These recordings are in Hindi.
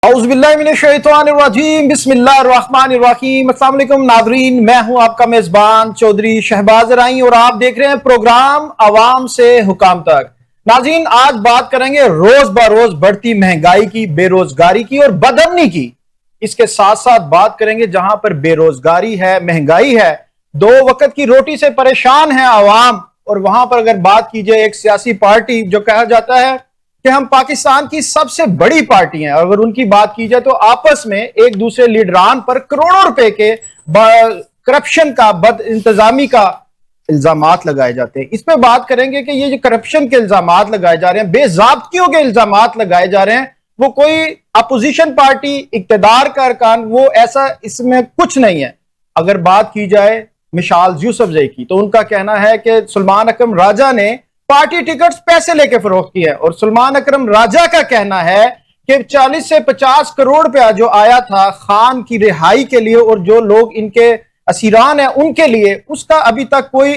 औज़ुबिल्लाहिमिनश्शैतानिर्रजीम बिस्मिल्लाहिर्रहमानिर्रहीम। अस्सलाम वालेकुम नाज़रीन, मैं हूं आपका मेज़बान चौधरी शहबाज राई और आप देख रहे हैं प्रोग्राम अवाम से हुकाम तक। नाज़रीन, आज बात करेंगे रोज बरोज बढ़ती महंगाई की, बेरोजगारी की और बदअमनी की। इसके साथ साथ बात करेंगे जहां पर बेरोजगारी है, महंगाई है, दो वक्त की रोटी से परेशान है आवाम, और वहां पर अगर बात की जाए एक सियासी पार्टी जो कहा जाता है कि हम पाकिस्तान की सबसे बड़ी पार्टी हैं, अगर उनकी बात की जाए तो आपस में एक दूसरे लीडरान पर करोड़ों रुपए के करप्शन का, बद इंतजामी का इल्जामात लगाए जाते हैं। इस पे बात करेंगे कि ये जो करप्शन के इल्जामात लगाए जा रहे हैं, बेजाब्तियों के इल्जामात लगाए जा रहे हैं, वो कोई अपोजिशन पार्टी, इक्तदार का अरकान, वो ऐसा इसमें कुछ नहीं है। अगर बात की जाए मिसाल यूसुफजई की, तो उनका कहना है कि सलमान अकरम राजा ने पार्टी टिकट्स पैसे लेके फरोख्त किया है, और सलमान अकरम राजा का कहना है कि 40 से 50 करोड़ रुपया जो आया था खान की रिहाई के लिए और जो लोग इनके असीरान हैं उनके लिए, उसका अभी तक कोई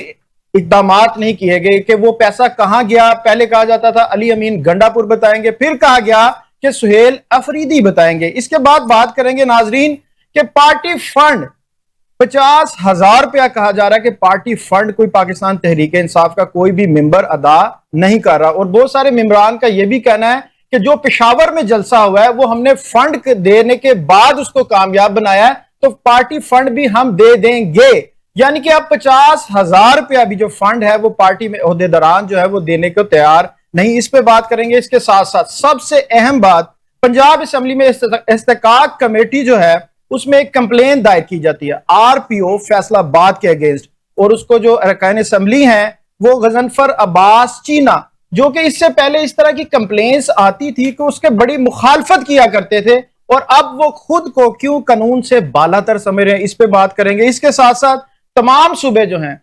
इकदामात नहीं किए गए कि वो पैसा कहां गया। पहले कहा जाता था अली अमीन गंडापुर बताएंगे, फिर कहा गया कि सुहेल अफरीदी बताएंगे। इसके बाद बात करेंगे नाजरीन कि पार्टी फंड 50,000 रुपया कहा जा रहा है कि पार्टी फंड कोई पाकिस्तान तहरीक इंसाफ का कोई भी मेंबर अदा नहीं कर रहा, और बहुत सारे मेंबरान का यह भी कहना है कि जो पेशावर में जलसा हुआ है वो हमने फंड देने के बाद उसको कामयाब बनाया है, तो पार्टी फंड भी हम दे देंगे। यानी कि अब 50,000 रुपया भी जो फंड है वो पार्टी में ओहदेदारान जो है वो देने को तैयार नहीं। इस पे बात करेंगे। इसके साथ साथ सबसे अहम बात, पंजाब असेंबली में इस्तेकाक कमेटी जो है उसमें एक कंप्लेन दायर की जाती है आरपीओ फैसलाबाद के अगेंस्ट, और उसको जो अरकान असेंबली हैं वो गजनफर अब्बास चीना, जो कि इससे पहले इस तरह की कंप्लेंट्स आती थी कि उसके बड़ी मुखालफत किया करते थे, और अब वो खुद को क्यों कानून से बालातर समझ रहे हैं, इस पे बात करेंगे। इसके साथ साथ तमाम सूबे जो हैं,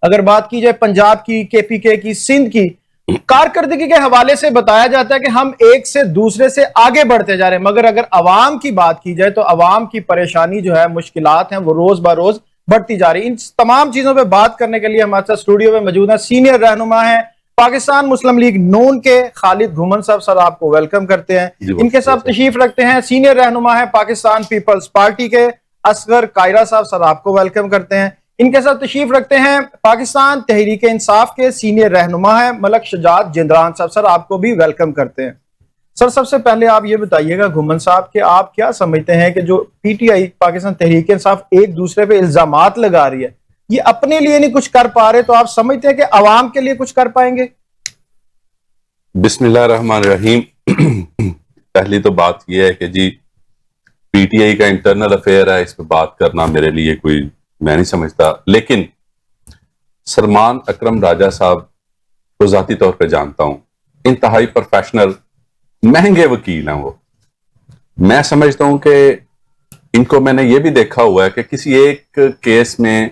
अगर बात की जाए पंजाब की, केपीके की, सिंध की, कारकर्दगी के हवाले से बताया जाता है कि हम एक से दूसरे से आगे बढ़ते जा रहे हैं, मगर अगर अवाम की बात की जाए तो अवाम की परेशानी जो है, मुश्किलात हैं, वो रोज ब रोज बढ़ती जा रही है। इन तमाम चीजों पे बात करने के लिए हमारे साथ स्टूडियो में मौजूद है सीनियर रहनुमा है पाकिस्तान मुस्लिम लीग नून के खालिद घुमन साहब। सर, आपको वेलकम करते हैं। इनके साथ तशरीफ रखते हैं सीनियर रहनुमा है पाकिस्तान पीपल्स पार्टी के असगर कायरा साहब। सर, आपको वेलकम करते हैं। इनके साथ तशरीफ रखते हैं पाकिस्तान तहरीक इंसाफ के सीनियर रहनुमा है मलक शजात जिंदरान साहब। सर, आपको भी वेलकम करते हैं। सर, सबसे पहले आप ये बताइएगा घुमन साहब कि आप क्या समझते हैं कि जो पीटीआई पाकिस्तान तहरीक इंसाफ एक दूसरे पे इल्जामात लगा रही है, ये अपने लिए नहीं कुछ कर पा रहे, तो आप समझते हैं कि अवाम के लिए कुछ कर पाएंगे? बिस्मिल्लाहिर्रहमानिर्रहीम। पहली तो बात यह है कि जी पीटीआई का इंटरनल अफेयर है, इस पर बात करना मेरे लिए कोई, मैं नहीं समझता। लेकिन सलमान अकरम राजा साहब को जाती तौर पे जानता हूं, इंतहाई प्रोफेशनल, महंगे वकील हैं वो। मैं समझता हूं कि इनको मैंने ये भी देखा हुआ है कि किसी एक केस में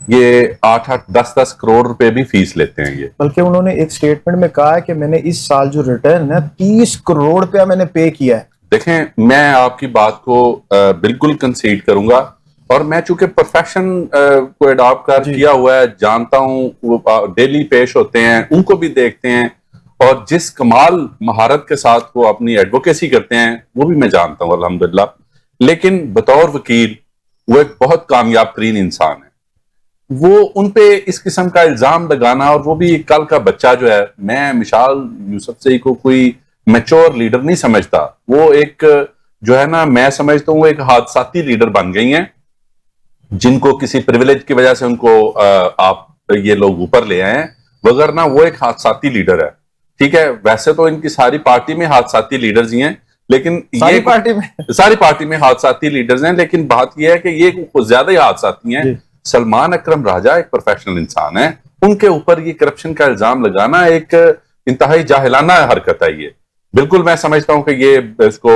ये 8-8, 10-10 करोड़ रुपए भी फीस लेते हैं ये। बल्कि उन्होंने एक स्टेटमेंट में कहा है कि मैंने इस साल जो रिटर्न है 30 करोड़ रुपया मैंने पे किया है। देखें, मैं आपकी बात को बिल्कुल कंसीड करूंगा, और मैं चूंकि प्रोफेशन को अडॉप्ट कर किया हुआ है, जानता हूं, वो डेली पेश होते हैं, उनको भी देखते हैं, और जिस कमाल महारत के साथ वो अपनी एडवोकेसी करते हैं वो भी मैं जानता हूं अल्हम्दुलिल्लाह। लेकिन बतौर वकील वो एक बहुत कामयाब तरीन इंसान है। वो उन पे इस किस्म का इल्जाम लगाना, और वो भी कल का बच्चा जो है, मैं मिसाल यूसुफजई को कोई मैच्योर लीडर नहीं समझता। वो एक जो है ना, मैं समझता हूँ वो एक हादसाती लीडर बन गई हैं, जिनको किसी प्रिविलेज की वजह से उनको आप ये लोग ऊपर ले आए हैं, वगरना वो एक हादसाती लीडर है। ठीक है, वैसे तो इनकी सारी पार्टी में हादसाती लीडर्स ही हैं, लेकिन सारी पार्टी में हादसाती लीडर्स हैं, लेकिन बात यह है कि ये कुछ ज्यादा ही हादसाती हैं। सलमान अकरम राजा एक प्रोफेशनल इंसान है, उनके ऊपर ये करप्शन का इल्जाम लगाना एक इंतहाई जाहिलाना हरकत है। ये बिल्कुल मैं समझता हूं कि ये इसको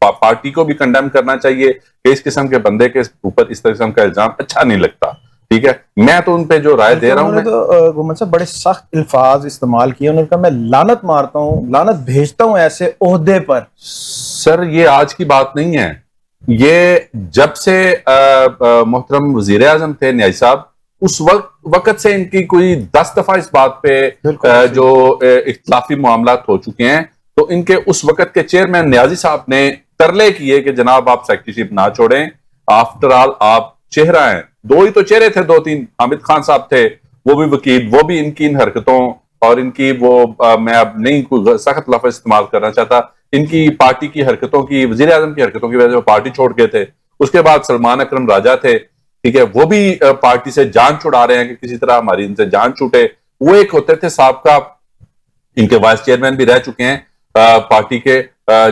पार्टी को भी कंडेम करना चाहिए कि इस किस्म के बंदे के ऊपर इस किस्म का इल्जाम अच्छा नहीं लगता। ठीक है, मैं तो उन पे जो राय दे रहा हूं, तो घुमन साहब बड़े सख्त अल्फाज इस्तेमाल किए। उन्होंने कहा मैं लानत मारता हूं, लानत भेजता हूं ऐसे ओहदे पर। सर, ये आज की बात नहीं है, ये जब से मोहतरम वजीर आजम थे न्याय साहब, उस वक्त से इनकी कोई 10 दफा इस बात पे जो इख्तिलाफी मामलात हो चुके हैं, तो इनके उस वक्त के चेयरमैन न्याजी साहब ने तरले किए कि जनाब आप सेक्रेटरीशिप ना छोड़ें, आफ्टर ऑल आप चेहरा हैं। दो ही तो चेहरे थे, दो तीन, हामिद खान साहब थे, वो भी वकील, वो भी इनकी इन हरकतों और इनकी मैं अब नहीं कोई सख्त लफ्ज इस्तेमाल करना चाहता, इनकी पार्टी की हरकतों की, वजीर आजम की हरकतों की वजह से वो पार्टी छोड़ गए थे। उसके बाद सलमान अकरम राजा थे, ठीक है, वो भी पार्टी से जान छुड़ा रहे हैं कि किसी तरह हमारी इनसे जान छूटे। वो एक होते थे साहब, इनके वाइस चेयरमैन भी रह चुके हैं पार्टी के,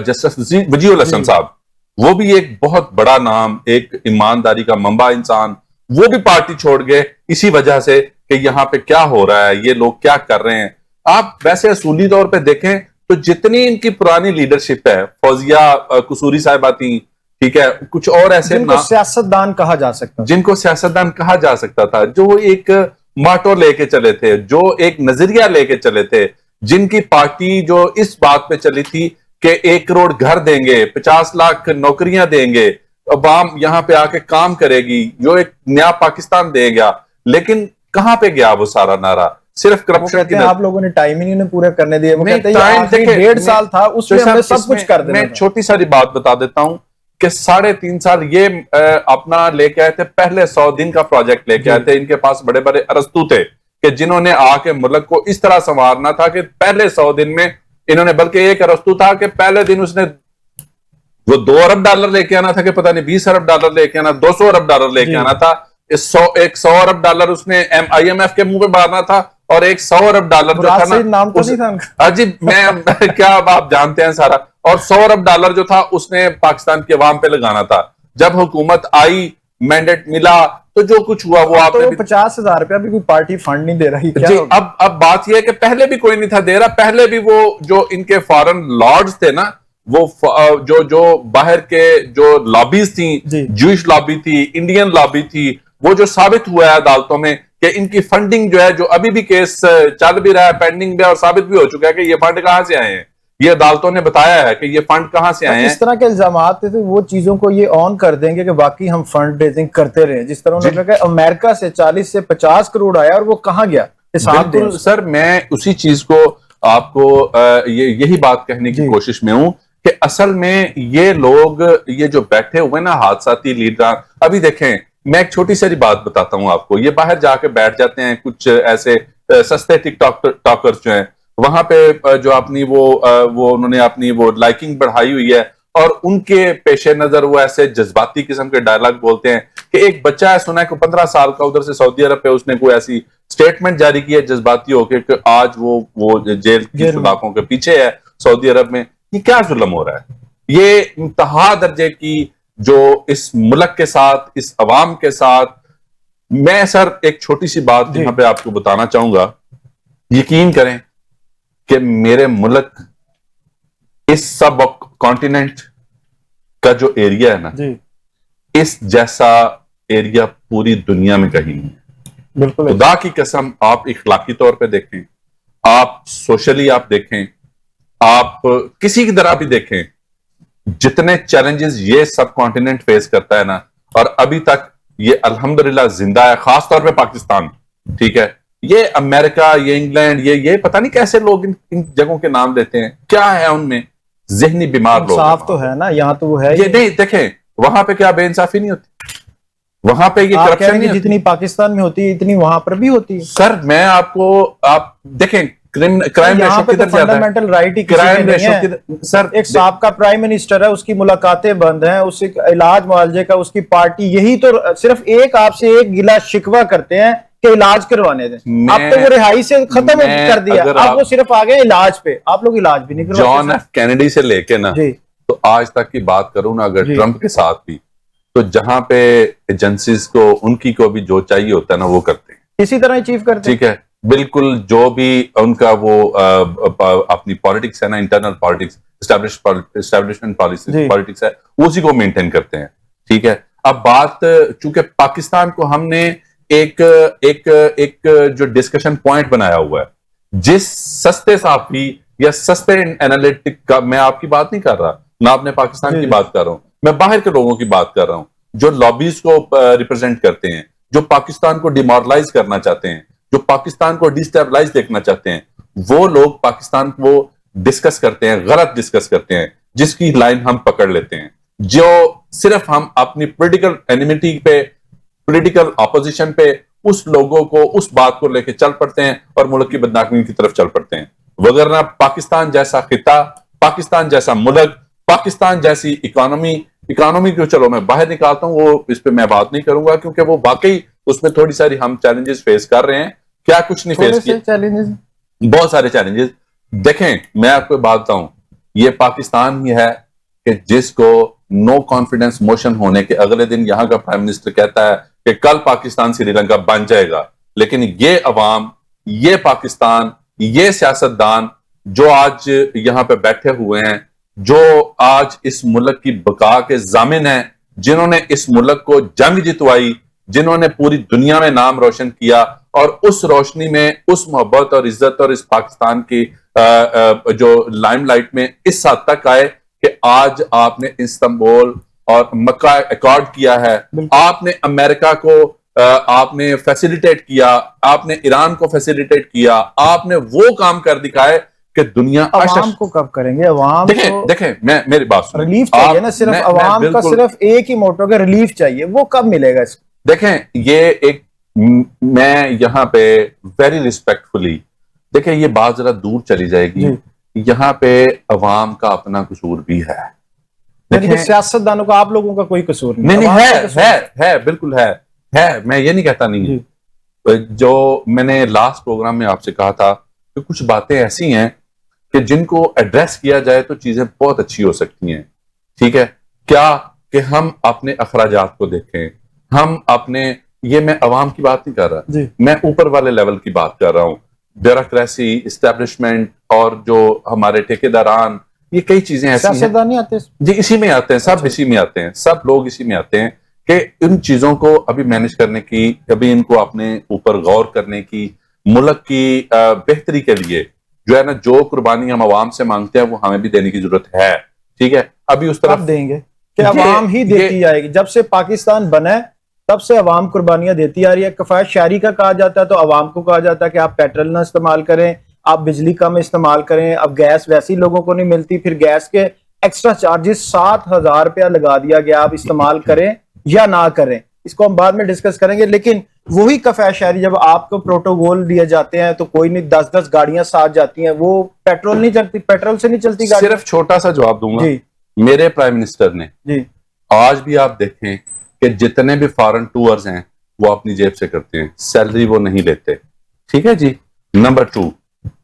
जस्टिस वजीउल हसन साहब, वो भी एक बहुत बड़ा नाम, एक ईमानदारी का मंबा इंसान, वो भी पार्टी छोड़ गए इसी वजह से कि यहाँ पे क्या हो रहा है, ये लोग क्या कर रहे हैं। आप वैसे असूली तौर पे देखें तो जितनी इनकी पुरानी लीडरशिप है, फौजिया कसूरी साहिबा थी, ठीक है, कुछ और ऐसे जिनको सियासतदान कहा जा सकता, जिनको सियासतदान कहा जा सकता था, जो एक माटो लेके चले थे, जो एक नजरिया लेके चले थे, जिनकी पार्टी जो इस बात पे चली थी कि 1 करोड़ घर देंगे, 50 लाख नौकरियां देंगे, अवाम यहां पे आके काम करेगी, जो एक नया पाकिस्तान देगा। लेकिन कहां पे गया वो सारा नारा? सिर्फ करप्शन की। आप लोगों ने टाइम ही नहीं पूरे करने दिए। वो कहते हैं 1.5 साल था, उसमें हमने सब कुछ कर दिया। मैं छोटी सारी बात बता देता हूं कि 3.5 साल ये अपना लेके आए थे, पहले 100 दिन का प्रोजेक्ट लेके आए थे। इनके पास बड़े बड़े अरस्तू थे कि जिन्होंने आके मुल्क को इस तरह संवारना था कि पहले 100 दिन में इन्होंने, बल्कि एक अरस्तू था कि पहले दिन उसने वो $2 अरब लेके आना था कि पता नहीं $20 अरब लेके आना, $200 अरब लेके आना था। एक $100 अरब उसने IMF के मुंह पे मारना था, और एक $100 अरब जो था ना, नाम तो नहीं था अजीब, मैं क्या आप जानते हैं सारा, और $100 अरब जो था उसने पाकिस्तान के अवाम पे लगाना था। जब हुकूमत आई, मैंडेट मिला, तो जो कुछ हुआ वो आपने तो 50,000 रुपया भी कोई पार्टी फंड नहीं दे रही क्या? जी, अब बात यह है कि पहले भी कोई नहीं था दे रहा। पहले भी वो जो इनके फॉरेन लॉर्ड्स थे ना, वो जो बाहर के जो लॉबीज थी, जूइश लॉबी थी, इंडियन लॉबी थी, वो जो साबित हुआ है अदालतों में कि इनकी फंडिंग जो है, जो अभी भी केस चल भी रहा है, पेंडिंग भी, और साबित भी हो चुका है कि ये फंड कहां से आए हैं, ये अदालतों ने बताया है कि ये फंड कहां से आए हैं। इस तरह के इल्जामात थे, तो वो चीजों को ये ऑन कर देंगे कि बाकी हम फंड रेजिंग करते रहे। जिस तरह उन्होंने कहा अमेरिका से 40 से 50 करोड़ आया, और वो कहां गया? बिल्कुल सर, मैं उसी चीज को आपको यही बात कहने की कोशिश में हूं कि असल में ये लोग, ये जो बैठे हुए ना हादसाती लीडर, अभी देखें, मैं एक छोटी सी बात बताता हूं आपको। ये बाहर जाके बैठ जाते हैं कुछ ऐसे सस्ते टिकटॉक टॉकर्स जो हैं, वहां पे जो अपनी वो उन्होंने अपनी वो लाइकिंग बढ़ाई हुई है, और उनके पेशे नजर वो ऐसे जज्बाती किस्म के डायलॉग बोलते हैं कि एक बच्चा है, सुना है कि 15 साल का, उधर से सऊदी अरब पे उसने कोई ऐसी स्टेटमेंट जारी की है जज्बाती होकर कि आज वो जेल की सलाखों के पीछे है सऊदी अरब में। ये क्या जुल्म हो रहा है? ये इंतहा दर्जे की जो इस मुल्क के साथ, इस अवाम के साथ। मैं सर एक छोटी सी बात यहां पे आपको बताना चाहूंगा, यकीन करें कि मेरे मुल्क, इस सब कॉन्टिनेंट का जो एरिया है ना, इस जैसा एरिया पूरी दुनिया में कहीं नहीं है। बिल्कुल, खुदा की कसम, आप इखलाकी तौर पे देखें, आप सोशली आप देखें, आप किसी की तरह भी देखें, जितने चैलेंजेस ये सब कॉन्टिनेंट फेस करता है ना, और अभी तक ये अल्हम्दुलिल्लाह जिंदा है, खास तौर पे पाकिस्तान, ठीक है। ये अमेरिका, ये इंग्लैंड, ये पता नहीं कैसे लोग इन जगहों के नाम देते हैं, क्या है उनमें? जहनी बीमार लोग। साफ तो है ना, यहाँ तो वो है ये नहीं, देखें वहां पे क्या बेइंसाफी नहीं होती, वहां पे ये करप्शन नहीं, जितनी पाकिस्तान में होती है इतनी वहां पर भी होती है। सर मैं आप देखें, क्राइम रेशो किधर जाता है? फंडामेंटल राइट ही क्राइम रेशो सर, एक साबका प्राइम मिनिस्टर है, उसकी मुलाकातें बंद हैं, उससे इलाज मुआवजे का उसकी पार्टी, यही तो सिर्फ एक आपसे एक गिला शिकवा करते हैं कि इलाज करवाने दें। आप तो वो रिहाई से खत्म कर दिया, आप वो सिर्फ आ गए इलाज पे, आप लोग इलाज भी नहीं करवाते। जॉन एफ कैनेडी से लेके ना, तो आज तक की बात करूं ना, अगर ट्रंप के साथ भी, तो जहां पे एजेंसीज को, उनकी को भी जो चाहिए होता है ना, वो करते हैं, इसी तरह अचीव करते हैं। ठीक है, बिल्कुल। जो भी उनका वो अपनी पॉलिटिक्स है ना, इंटरनल पॉलिटिक्स, एस्टैब्लिशमेंट पॉलिटिक्स है, उसी को मेंटेन करते हैं, ठीक है। अब बात, चूंकि पाकिस्तान को हमने एक जो डिस्कशन पॉइंट बनाया हुआ है, जिस सस्ते साफी या सस्ते एनालिटिक का, मैं आपकी बात नहीं कर रहा ना, अपने पाकिस्तान की बात कर रहा हूं, मैं बाहर के लोगों की बात कर रहा हूं, जो लॉबीज को रिप्रेजेंट करते हैं, जो पाकिस्तान को डिमोरलाइज करना चाहते हैं, जो पाकिस्तान को डिस्टेबलाइज देखना चाहते हैं, वो लोग पाकिस्तान को डिस्कस करते हैं, गलत डिस्कस करते हैं, जिसकी लाइन हम पकड़ लेते हैं, जो सिर्फ हम अपनी पॉलिटिकल एनिमिटी पे, पॉलिटिकल ऑपोजिशन पे उस लोगों को, उस बात को लेकर चल पड़ते हैं और मुल्क की बदनामी की तरफ चल पड़ते हैं। वगरना पाकिस्तान जैसा खिता, पाकिस्तान जैसा मुल्क, पाकिस्तान जैसी इकोनॉमी को चलो मैं बाहर निकालता हूं, वो इस पे मैं बात नहीं करूंगा क्योंकि वो वाकई उसमें थोड़ी सारी हम चैलेंजेस फेस कर रहे हैं। क्या कुछ नहीं फेस किया, चैलेंजेस बहुत सारे चैलेंजेस। देखें, मैं आपको बात बताऊं, ये पाकिस्तान ही है कि जिसको नो कॉन्फिडेंस मोशन होने के अगले दिन यहां का प्राइम मिनिस्टर कहता है कि कल पाकिस्तान श्रीलंका बन जाएगा, लेकिन ये अवाम, ये पाकिस्तान, ये सियासतदान जो आज यहां पे बैठे हुए हैं, जो आज इस मुल्क की बका के जामिन हैं, जिन्होंने इस मुल्क को जंग जितवाई, जिन्होंने पूरी दुनिया में नाम रोशन किया, और उस रोशनी में, उस मोहब्बत और इज्जत और इस पाकिस्तान की जो लाइमलाइट में इस हद तक आए कि आज आपने इस्तांबुल और मक्का अकॉर्ड किया है, आपने अमेरिका को आपने फैसिलिटेट किया, आपने ईरान को फैसिलिटेट किया, आपने वो काम कर दिखाए कि दुनिया अवाम को कब करेंगे? अवाम देखें मैं मेरी बात सुनो, रिलीफ चाहिए ना, सिर्फ अवाम का सिर्फ एक ही मोटो का रिलीफ चाहिए, वो कब मिलेगा इसको? देखें, ये एक, मैं यहां पे वेरी रिस्पेक्टफुली, देखें ये बात जरा दूर चली जाएगी, यहां पे अवाम का अपना कसूर भी है। देखिए सियासतदानों का, आप लोगों का कोई कसूर नहीं है, बिल्कुल है, मैं ये नहीं कहता नहीं है। जो मैंने लास्ट प्रोग्राम में आपसे कहा था कि कुछ बातें ऐसी हैं कि जिनको एड्रेस किया जाए तो चीजें बहुत अच्छी हो सकती हैं। ठीक है, क्या कि हम अपने अखराजात को देखें, हम अपने, ये मैं अवाम की बात नहीं कर रहा, मैं ऊपर वाले लेवल की बात कर रहा हूं, ब्यूरोक्रेसी, इस्टेब्लिशमेंट और जो हमारे ठेकेदारान, ये कई चीजें ऐसी हैं नहीं आते जी, इसी में आते हैं, सब इसी में आते हैं, सब लोग इसी में आते हैं कि इन चीजों को अभी मैनेज करने की, अभी इनको अपने ऊपर गौर करने की, मुल्क की बेहतरी के लिए जो है ना, जो कुर्बानी हम अवाम से मांगते हैं वो हमें भी देने की जरूरत है। ठीक है, अभी उस तरफ देंगे कि अवाम ही देती जाएगी। जब से पाकिस्तान बना है तब से अवाम कुर्बानियां देती आ रही है। कफायत शहरी का कहा जाता है तो अवाम को कहा जाता है कि आप पेट्रोल ना इस्तेमाल करें, आप बिजली कम इस्तेमाल करें। अब गैस वैसी लोगों को नहीं मिलती, फिर गैस के एक्स्ट्रा चार्जेस 7,000 रुपया लगा दिया गया, आप इस्तेमाल करें या ना करें, इसको हम बाद में डिस्कस करेंगे। लेकिन वही कफायत शहरी, जब आपको प्रोटोकॉल दिए जाते हैं तो कोई नहीं, 10-10 गाड़ियां साथ जाती हैं, वो पेट्रोल नहीं चलती, पेट्रोल से नहीं चलती गाड़ी। सिर्फ छोटा सा जवाब दूंगा, मेरे प्राइम मिनिस्टर ने जी, आज भी आप देखें कि जितने भी फॉरेन टूर्स हैं वो अपनी जेब से करते हैं, सैलरी वो नहीं लेते। ठीक है जी। नंबर 2,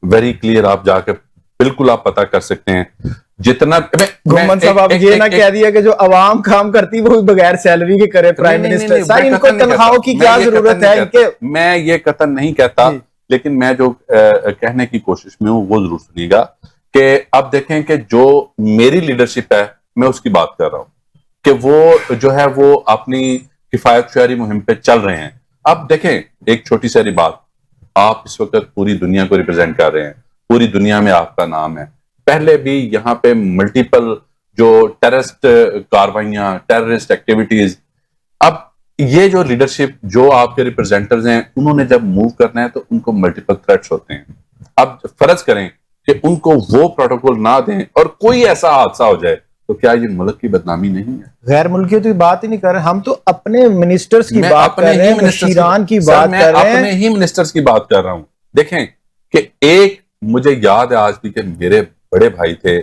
वेरी क्लियर, आप जाके बिल्कुल आप पता कर सकते हैं जितना घुमन साहब, आप ये ना कह दिया कि जो अवाम काम करती वो बगैर सैलरी के करे प्राइम मिनिस्टर। सर इनको तनख्वाहों की क्या जरूरत है इनके? मैं ये कतन नहीं कहता, लेकिन मैं जो कहने की कोशिश में हूं वो जरूर सुनिएगा कि अब देखें कि जो मेरी लीडरशिप है मैं उसकी बात कर रहा हूं कि वो जो है वो अपनी किफायत शहरी मुहिम पे चल रहे हैं। अब देखें, एक छोटी सारी बात, आप इस वक्त पूरी दुनिया को रिप्रेजेंट कर रहे हैं, पूरी दुनिया में आपका नाम है। पहले भी यहाँ पे मल्टीपल जो टेररिस्ट कार्रवाइयां, टेररिस्ट एक्टिविटीज, अब ये जो लीडरशिप, जो आपके रिप्रेजेंटेटिव्स हैं, उन्होंने जब मूव करना है तो उनको मल्टीपल थ्रेट्स होते हैं। अब फर्ज करें कि उनको वो प्रोटोकॉल ना दें और कोई ऐसा हादसा हो जाए तो क्या ये मुल्क की बदनामी नहीं है? गैर मुल्कियों की बात ही नहीं कर रहे हम, तो अपने मिनिस्टर्स की बात कर रहे हैं, शीरान की बात कर रहे हैं, अपने ही मिनिस्टर्स की बात कर रहा हूं। देखें कि एक, मुझे याद है आज भी कि मेरे बड़े भाई थे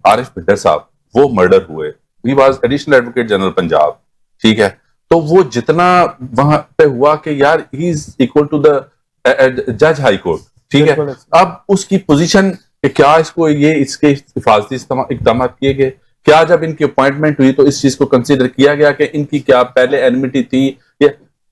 आरिफ भट्टर साहब, वो मर्डर हुए, he was additional advocate general Punjab. ठीक है, तो वो जितना वहां पे हुआ कि यार he is equal to the जज हाई कोर्ट। ठीक है, अब उसकी पोजीशन कि क्या इसको ये इसके हिफाजती इक़दाम किए गए, क्या जब इनकी अपॉइंटमेंट हुई तो इस चीज को कंसीडर किया गया कि इनकी क्या पहले एनिमिटी थी?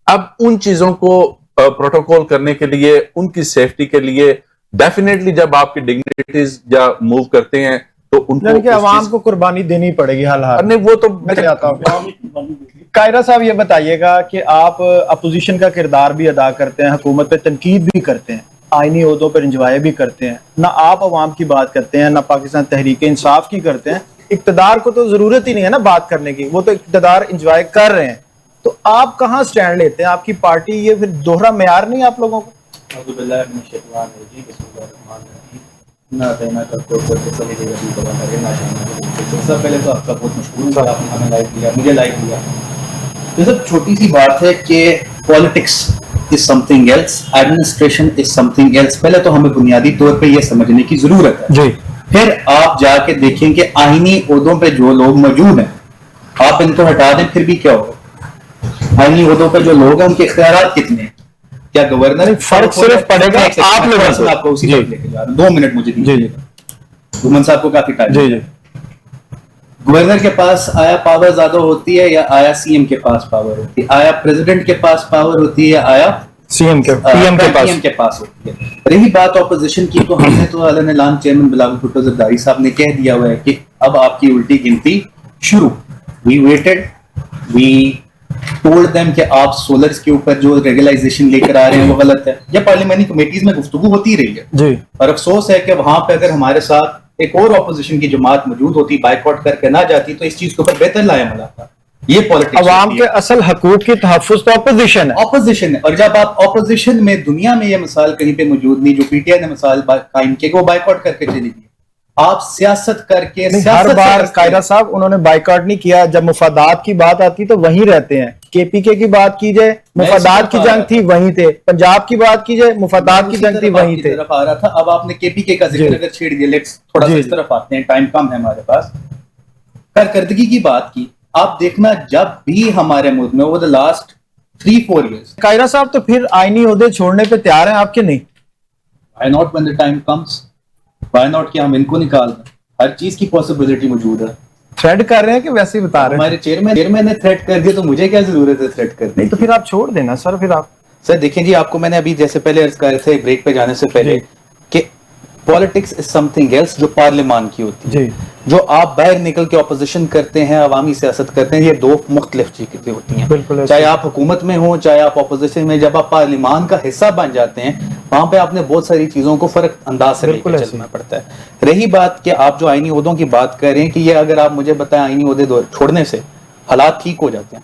अब उन चीजों को प्रोटोकॉल करने के लिए, उनकी सेफ्टी के लिए डेफिनेटली जब आपकी डिग्निटीज या मूव करते हैं तो उनको आवाम को कुर्बानी देनी पड़ेगी। हाल नहीं, वो तो मैं चाहता हूँ। कायरा साहब ये बताइएगा कि आप अपोजिशन का किरदार भी अदा करते हैं, हुकूमत पे तनकीद भी करते हैं, आईनी ओहदों पर इंजॉय भी करते हैं, ना आप अवाम की बात करते हैं ना पाकिस्तान तहरीक इंसाफ की करते हैं। इक्तदार को तो जरूरत ही नहीं है ना बात करने की, वो तो इक्तदार इंजॉय कर रहे हैं। तो आप कहाँ स्टैंड लेते हैं? आपकी पार्टी, ये फिर दोहरा मेयार नहीं आप लोगों को? ना तैनात करते हो करते सभी जगह भी दवा करें ना तो सब पहले तो आपका बहुत मशहूर हूँ आपने हमें लाइक दिया, मुझे लाइक दिया। तो सब छोटी सी बात है कि politics is something else, administration is something else. पहले तो हमें बुनियादी तौर पे ये समझने की जरूरत है जी। फिर आप जाके देखें कि आईनी ओहदों पे जो लोग मौजूद हैं आप इनको हटा दें फिर भी क्या होगा। आईनी ओहदों पे जो लोग हैं उनके इख्तियारात कितने हैं? क्या गवर्नर? फर्क सिर्फ पड़ेगा आप लोगों से। आपको उसी पर लेके जा रहा हूं, 2 मिनट मुझे दीजिएगा। गुमन साहब को काफी टाइम। जी जी। गवर्नर के पास आया पावर ज्यादा होती है या आया सीएम के पास पावर होती है? आया प्रेसिडेंट के पास पावर होती है या आया सीएम के पीएम के पास होती है? रही बात ऑपोजिशन की, तो हमने तो ऐलान चेयरमैन बिलावल भुट्टो जरदारी साहब ने कह दिया हुआ है कि अब आपकी उल्टी गिनती शुरू। We waited, we told them कि आप सोलर्स के ऊपर जो रेगुलाइजेशन लेकर आ रहे हैं वो गलत है। या पार्लियामेंट्री कमेटीज में गुफ्तगू होती रही है जी। और अफसोस है कि वहां पे अगर हमारे साथ एक और ऑपोजिशन की जमात मौजूद होती, बाइकआउट करके ना जाती, तो इस चीज के ऊपर बेहतर लायामल आता। ये पॉलिटिक्स अवाम के असल हकूक की तहफ्फुज़ तो ऑपोजिशन है। ऑपोजिशन है। और जब आप ऑपोजिशन में, दुनिया में ये मिसाल कहीं पे मौजूद नहीं जो पीटीआई ने मिसाल कायम की, वो बाइकआउट करके चली गई। आप सियासत करके हर बार कायरा साहब उन्होंने बाइकआउट नहीं किया। जब मुफादात की बात आती तो वहीं रहते हैं। केपीके की बात की जाए मुफादात की जंग थी वहीं थे, पंजाब की बात की जाए मुफादात की जंग थी वहीं थे। आ रहा था। अब आपने केपीके का जिक्र अगर छेड़ दिया, लेट्स थोड़ा सा इस तरफ आते हैं, टाइम कम है हमारे पास। कारकर्दगी की बात की, आप देखना जब भी हमारे मुल्क में over the last 3-4 years, Kaira साहब तो फिर आईनी ओहदे छोड़ने पे तैयार हैं आपके? नहीं, why not when the time comes, why not कि हम इनको निकाल दें। हर चीज की पॉसिबिलिटी मौजूद है। थ्रेड कर रहे हैं कि वैसे ही बता रहे हैं? हमारे चेयरमैन ने थ्रेट कर दिया तो मुझे क्या जरूरत है थ्रेट करने? नहीं तो फिर आप छोड़ देना सर। फिर आप सर देखें जी, आपको मैंने अभी जैसे पहले अर्ज कर रहे थे ब्रेक पे जाने से पहले कि पॉलिटिक्स इज समथिंग एल्स जो पार्लियामान की होती है। जो आप बाहर निकल के ऑपोजिशन करते हैं, अवामी सियासत करते हैं, ये दो मुख्तलिफ चीजें होती हैं। चाहे आप हुकूमत में हो चाहे आप ऑपोजिशन में, जब आप पार्लियामान का हिस्सा बन जाते हैं वहां पे आपने बहुत सारी चीजों को फर्क अंदाज से लेकर चलना पड़ता है। रही बात कि आप जो आईनी ओहदों की बात कर रहे हैं कि ये अगर आप मुझे बताएं आईनी ओहदे छोड़ने से हालात ठीक हो जाते हैं,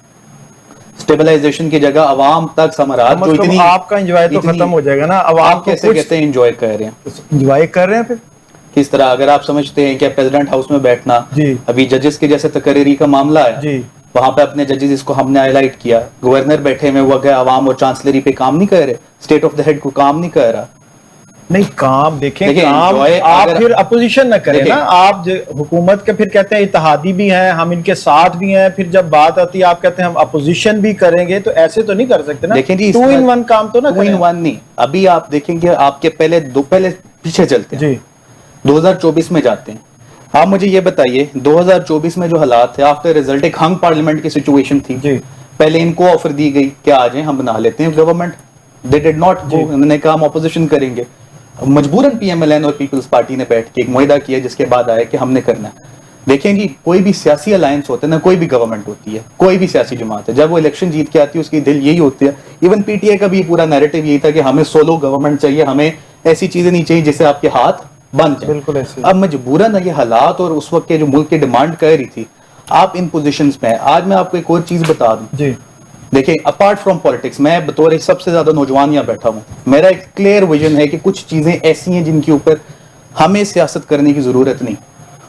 स्टेबलाइजेशन की जगह अवाम तक समारात जो इतनी आपका एंजॉय तो खत्म हो जाएगा ना। अब आप कैसे कहते हैं एंजॉय कर रहे हैं? एंजॉय कर रहे हैं फिर किस तरह? अगर आप समझते हैं कि प्रेसिडेंट हाउस में बैठना, अभी जजेस के जैसे तकरीरी का मामला है, वहां पे अपने जजेस इसको हमने हाईलाइट किया, गवर्नर बैठे में वो अवाम और चांसलरी पे काम नहीं कर रहे, स्टेट ऑफ द हेड को काम नहीं कर रहा। नहीं काम देखें काम आप फिर अपोजिशन न करें ना। आप हुकूमत के फिर कहते हैं इत्तेहादी भी हैं, हम इनके साथ भी हैं, फिर जब बात आती है आप कहते हैं हम अपोजिशन भी करेंगे, तो ऐसे तो नहीं कर सकते ना। देखें जी, 2 in 1 काम तो ना 2 in 1 नहीं। अभी आप देखेंगे आपके पहले पीछे चलते हैं, 2024 में जाते हैं। आप मुझे ये बताइए 2024 में जो हालात है आफ्टर रिजल्ट, एक हंग पार्लियामेंट की सिचुएशन थी। पहले इनको ऑफर दी गई कि आ जाए हम बना लेते हैं government, they did not go. उन्होंने कहा हम ऑपोजिशन करेंगे। मजबूरन पीएमएलएन और पीपल्स पार्टी ने बैठ के एक मुआहदा किया जिसके बाद आया कि हमने करना है। देखें जी, कोई भी सियासी अलायंस होता है ना, कोई भी गवर्नमेंट होती है, कोई भी सियासी जमात है, जब वो इलेक्शन जीत के आती है उसकी दिल यही होती है। इवन पीटीआई का भी पूरा नैरेटिव यही था कि हमें सोलो गवर्नमेंट चाहिए, हमें ऐसी चीजें नहीं चाहिए जिससे आपके हाथ बंद जाए। बिल्कुल ऐसे। अब मजबूरन ये हालात और उस वक्त के जो मुल्क की डिमांड कर रही थी, आप इन पोजीशंस में। आज मैं आपको एक और चीज बता दूं जी, देखिए अपार्ट फ्रॉम पॉलिटिक्स, मैं बतौर एक सबसे ज्यादा नौजवान यहाँ बैठा हूँ, मेरा एक क्लियर विजन है कि कुछ चीजें ऐसी हैं जिनके ऊपर हमें सियासत करने की जरूरत नहीं।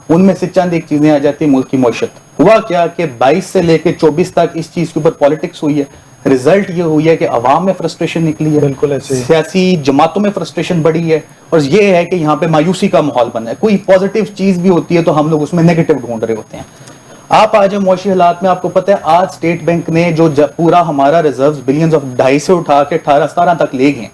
उनमें से चंद एक चीजें आ जाती है मुल्क की मईशत। हुआ क्या कि 22 से लेकर 24 तक इस चीज के ऊपर पॉलिटिक्स हुई है, रिजल्ट ये हुई है कि अवाम में फ्रस्ट्रेशन निकली है, बिल्कुल ऐसे, सियासी जमातों में फ्रस्ट्रेशन बढ़ी है, और ये है कि यहाँ पे मायूसी का माहौल बना है। कोई पॉजिटिव चीज भी होती है तो हम लोग उसमें नेगेटिव ढूंढ रहे होते हैं। आप आज मुआशी हालात में, आपको पता है आज स्टेट बैंक ने जो पूरा हमारा रिजर्व बिलियंस ऑफ 2.5 से उठा के 18-17 तक ले गए,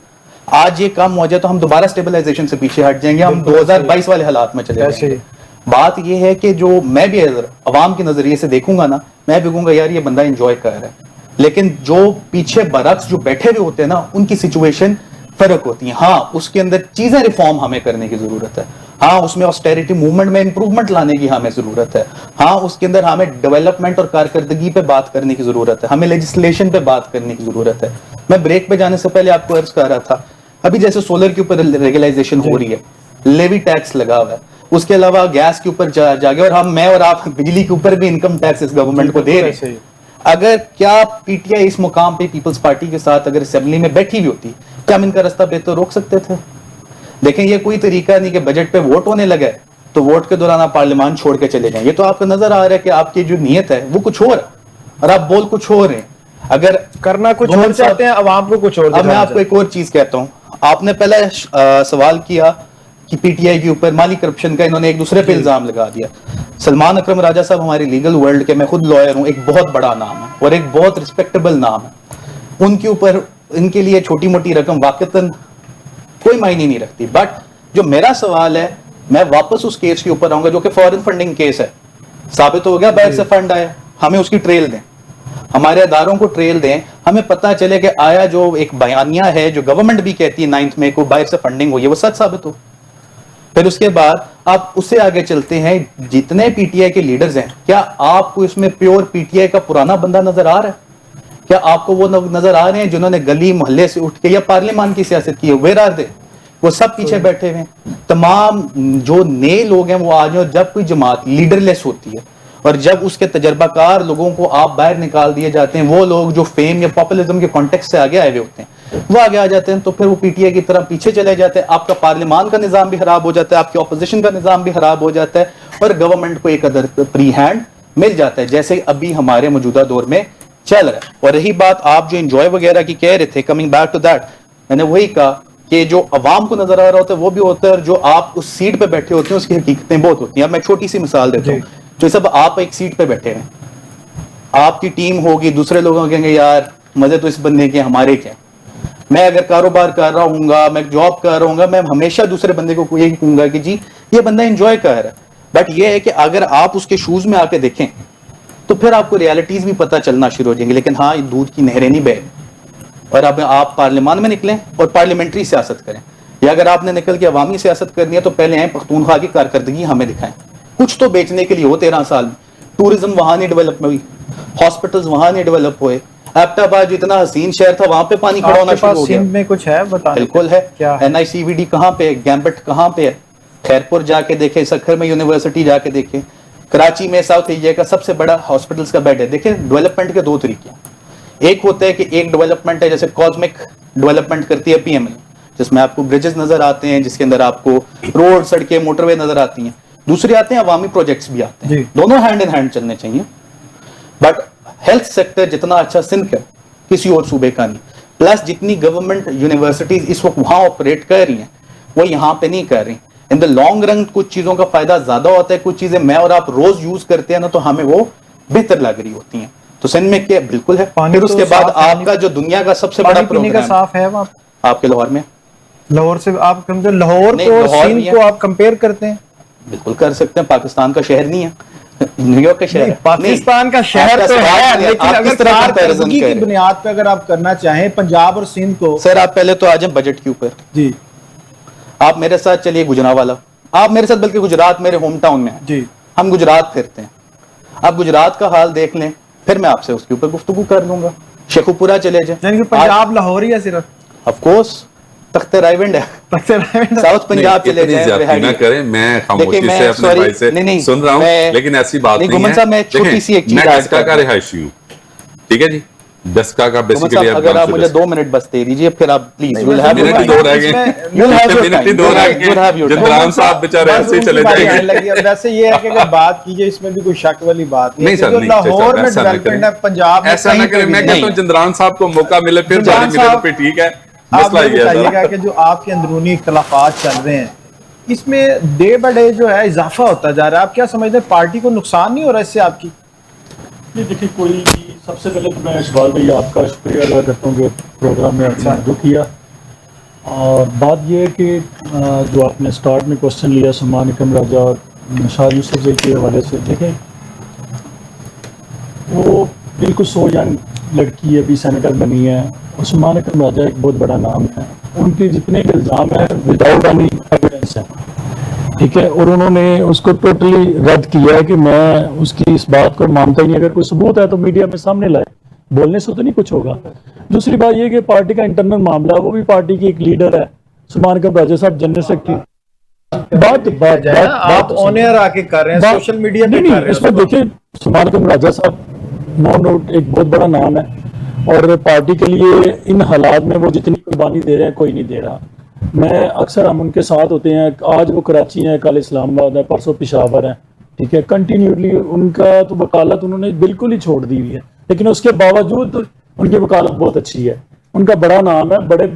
आज ये कम हो जाए तो हम दोबारा स्टेबलाइजेशन से पीछे हट जाएंगे, हम 2022 वाले हालात में चले जाएंगे। बात ये है कि जो मैं भी अवाम के नजरिए से देखूंगा ना, मैं भी कहूंगा यार ये बंदा एंजॉय कर रहा है, लेकिन जो पीछे बरक्स जो बैठे हुए होते हैं ना, उनकी सिचुएशन फर्क होती है। हाँ, उसके अंदर चीजें रिफॉर्म हमें करने की जरूरत है, हाँ उसमें ऑस्टेरिटी मूवमेंट में इंप्रूवमेंट लाने की हमें जरूरत है, हाँ उसके अंदर हमें डेवलपमेंट और कारकर्दगी पे बात करने की जरूरत है, हमें लेजिस्लेशन पे बात करने की जरूरत है। मैं ब्रेक पे जाने से पहले आपको अर्ज कर रहा था, अभी जैसे सोलर के ऊपर रेगुलाइजेशन हो रही है, लेवी टैक्स लगा हुआ है, उसके अलावा गैस के ऊपर जागे, और मैं और आप बिजली के ऊपर भी इनकम टैक्स इस गवर्नमेंट को दे रहे हैं। अगर क्या पीटीआई इस मुकाम पे पीपल्स पार्टी के साथ अगर असेंबली में बैठी हुई होती, क्या हम इनका रास्ता बेहतर रोक सकते थे? देखें ये कोई तरीका नहीं कि बजट पे वोट होने लगा है तो वोट के दौरान आप पार्लियामान छोड़ के चले जाएं। ये तो आपको नजर आ रहा है कि आपकी जो नीयत है वो कुछ और है और आप बोल कुछ और हैं। अगर करना कुछ और चाहते हैं, अवाम को कुछ और। अब मैं आपको एक और चीज कहता हूं, आपने पहले सवाल किया कि पीटीआई के ऊपर माली करप्शन का इन्होंने एक दूसरे पे इल्जाम लगा दिया। सलमान अकरम राजा साहब हमारी लीगल वर्ल्ड के, मैं खुद लॉयर हूं, एक बहुत बड़ा नाम है और एक बहुत रिस्पेक्टेबल नाम है। उनके ऊपर इनके लिए छोटी मोटी रकम वाकईतन कोई मायने नहीं रखती। बट जो मेरा सवाल है, मैं वापस उस केस के ऊपर आऊंगा जो कि फॉरेन फंडिंग केस है। साबित हो गया बाहर से फंड आया, हमें उसकी ट्रेल दें, हमारे अदारों को ट्रेल दें, हमें पता चले कि आया जो एक बयानिया है जो गवर्नमेंट भी कहती है 9 मई को बाहर से फंडिंग हुई है वो सच साबित हो। फिर उसके बाद आप उससे आगे चलते हैं, जितने पीटीआई के लीडर्स हैं, क्या आपको इसमें प्योर पीटीआई का पुराना बंदा नजर आ रहा है? क्या आपको वो नजर आ रहे हैं जिन्होंने गली मोहल्ले से उठ के या पार्लियामान की सियासत की है? Where are they? वो सब पीछे बैठे हुए हैं। तमाम जो नए लोग हैं वो आज, जब कोई जमात लीडरलेस होती है और जब उसके तजर्बाकार लोगों को आप बाहर निकाल दिए जाते हैं, वो लोग जो फेम या पॉपुलिज्म के कॉन्टेक्स्ट से आगे आए हुए होते हैं वो आगे आ जाते हैं, तो फिर वो पीटीआई की तरफ पीछे चले जाते हैं। आपका पार्लियामान का निजाम भी खराब हो जाता है, आपकी ऑपोजिशन का निजाम भी खराब हो जाता है और गवर्नमेंट को एक अदर प्री हैंड मिल जाता है, जैसे अभी हमारे मौजूदा दौर में चल रहा है। और रही बात आप जो इंजॉय वगैरह की कह रहे थे, कमिंग बैक टू दैट, मैंने वही कहा कि जो अवाम को नजर आ रहा होता है वो भी होता है और जो आप उस सीट पे बैठे होते हैं उसकी हकीकतें बहुत होती हैं। अब मैं छोटी सी मिसाल देता हूँ, जो सब आप एक सीट पे बैठे हैं, आपकी टीम होगी, दूसरे लोग कहेंगे यार मजे तो इस बंदे के, हमारे क्या। मैं अगर कारोबार कर रहा हूँ, मैं जॉब कर रहा हूँ, मैं हमेशा दूसरे बंदे को यही कहूंगा कि जी ये बंदा एंजॉय कर रहा है। बट ये है कि अगर आप उसके शूज में आके देखें तो फिर आपको रियलिटीज भी पता चलना शुरू हो जाएंगी। लेकिन हाँ, दूध की नहरें नहीं बह, और अब आप पार्लियामान में निकलें और पार्लियामेंट्री सियासत करें, या अगर आपने निकल के अवामी सियासत करनी है तो पहले आए पख्तूनख्वा की कारकर्दगी हमें दिखाएं। कुछ तो बेचने के लिए हो 13 साल में। टूरिज्म वहां नहीं डेवलप हुई, हॉस्पिटल्स वहां नहीं डेवलप हुए, एबटाबाद जितना हसीन शहर था वहां पे पानी खड़ा होना शुरू हो गया। सिंध में कुछ है बताने? बिल्कुल है। क्या NICVD कहाँ पे है, गैम्बट कहाँ पे है, खैरपुर जाके देखे, सखर में यूनिवर्सिटी जाके देखे, कराची में साउथ एशिया का सबसे बड़ा हॉस्पिटल्स का बेड है। देखिए डेवलपमेंट के दो तरीके हैं, एक होता है कि एक डेवलपमेंट है जैसे कॉस्मिक डेवलपमेंट करती है PML, जिसमें आपको ब्रिजेस नजर आते हैं, जिसके अंदर आपको रोड, सड़कें, मोटरवे नजर आती हैं। दूसरे आते हैं अवामी प्रोजेक्ट्स भी आते हैं, दोनों हैंड इन हैंड चलने चाहिए। बट हेल्थ सेक्टर जितना अच्छा सिंध का किसी और सूबे का नहीं, प्लस जितनी गवर्नमेंट यूनिवर्सिटीज इस वक्त वहां ऑपरेट कर रही हैं वो यहाँ पे नहीं कर रही। इन द लॉन्ग रन कुछ चीजों का फायदा ज्यादा होता है, कुछ चीजें मैं और आप रोज यूज करते हैं ना तो हमें वो बेहतर लग रही होती हैं। तो सिंध में क्या बिल्कुल है। फिर तो उसके बाद आपका जो दुनिया का सबसे बड़ा प्रोग्राम का साफ है वहाँ आपके लाहौर में। लाहौर से आप लाहौर को सिंध को आप कंपेयर करते हैं? बिल्कुल कर सकते हैं, पाकिस्तान का शहर नहीं है, न्यूयॉर्क का शहर है। पाकिस्तान का शहर तो है, लेकिन अगर कारकर्दगी की बुनियाद पे अगर आप करना चाहें पंजाब और सिंध को। सर आप पहले तो आ जाए बजट के ऊपर जी। आप मेरे साथ चलिए गुजरांवाला, आप मेरे साथ, बल्कि गुजरात मेरे होम टाउन में है जी, हम गुजरात फिरते हैं, आप गुजरात का हाल देख लें, फिर मैं आपसे उसके ऊपर गुफ्तगू कर लूंगा। शेखुपुरा चले जाए, यानी कि पंजाब लाहौर ही है सिर्फ, ऑफ कोर्स तख्ते रायविंड है, साउथ पंजाब चले जाए। ना करें, मैं खामोशी से अपने भाई से सुन रहा हूँ, लेकिन ऐसी बात नहीं है। मैं छोटी सी एक चीज, मैं डस्का का रिहायशी हूँ, ठीक है जी, डस्का का बेसिकली। अगर आप मुझे 2 मिनट बस दे दीजिए, फिर आप प्लीज मिनट ही दो रह गए, जिंद्रान साहब बेचारे ऐसे ही चले जाएंगे। वैसे ये है कि अगर बात कीजिए इसमें भी कोई शक वाली बात नहीं है, लाहौर में डेवलपमेंट है, पंजाब ऐसा ना करें। मैं कहता हूँ जिंद्रान साहब को मौका मिले फिर बारी मिले तो फिर ठीक है। आप बताइएगा कि जो आपके अंदरूनी इख्तलाफात चल रहे हैं इसमें डे बाय डे जो है इजाफा होता जा रहा है, आप क्या समझते हैं, पार्टी को नुकसान नहीं हो रहा इससे आपकी? नहीं देखिए, कोई सबसे पहले तो मैं इकबाल भाई आपका शुक्रिया अदा करता हूँ कि प्रोग्राम में आपने जो किया। और बात यह है कि जो आपने स्टार्ट में क्वेश्चन लिया सलमान अकरम राजा और शाह यूसुफ के हवाले से, देखें वो बिल्कुल सो यंग लड़की अभी सेनेटर बनी है और सलमान अकरम राजा एक बहुत बड़ा नाम है, उनके जितने इल्ज़ाम है विदाउट एनी एविडेंस है, ठीक है, और उन्होंने उसको टोटली रद्द किया है कि मैं उसकी इस बात को मानता ही नहीं, अगर कोई सबूत है तो मीडिया में सामने लाए, बोलने से तो नहीं कुछ होगा। दूसरी बात यह कि पार्टी का इंटरनल मामला है, वो भी पार्टी की एक लीडर है सलमान अकरम राजा साहब, जनरल सेक्रेटरी। बात ऑन एयर आके कर रहे हैं, सोशल मीडिया पे कर रहे हैं। इसमें देखिए सलमान अकरम राजा साहब नो डाउट एक बहुत बड़ा नाम है और पार्टी के लिए इन हालात में वो जितनी कुर्बानी दे रहे हैं कोई नहीं दे रहा। मैं अक्सर हम उनके साथ होते हैं, आज वो कराची है, कल इस्लामाबाद है, परसों पेशावर है, ठीक है। कंटिन्यूसली उनका तो वकालत उन्होंने बिल्कुल ही छोड़ दी हुई है, लेकिन उसके बावजूद उनकी वकालत बहुत अच्छी है, उनका बड़ा नाम है, बड़े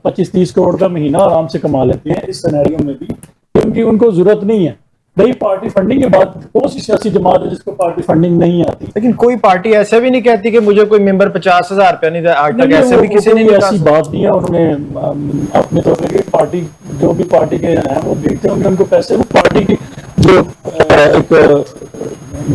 25-30 करोड़ का महीना आराम से कमा लेते हैं इस सिनेरियो में भी, क्योंकि उनको जरूरत नहीं है। भाई पार्टी फंडिंग के बाद कौन सी सियासी जमात है जिसको पार्टी फंडिंग नहीं आती? लेकिन कोई पार्टी ऐसे भी नहीं कहती कि मुझे कोई मेंबर 50,000 रुपया नहीं दिया, आज तक ऐसे भी किसी ने नहीं ऐसी बात नहीं है। उन्होंने अपने तौर पर पार्टी जो भी पार्टी के हैं वो देखते होंगे उनको पैसे, वो पार्टी की जो एक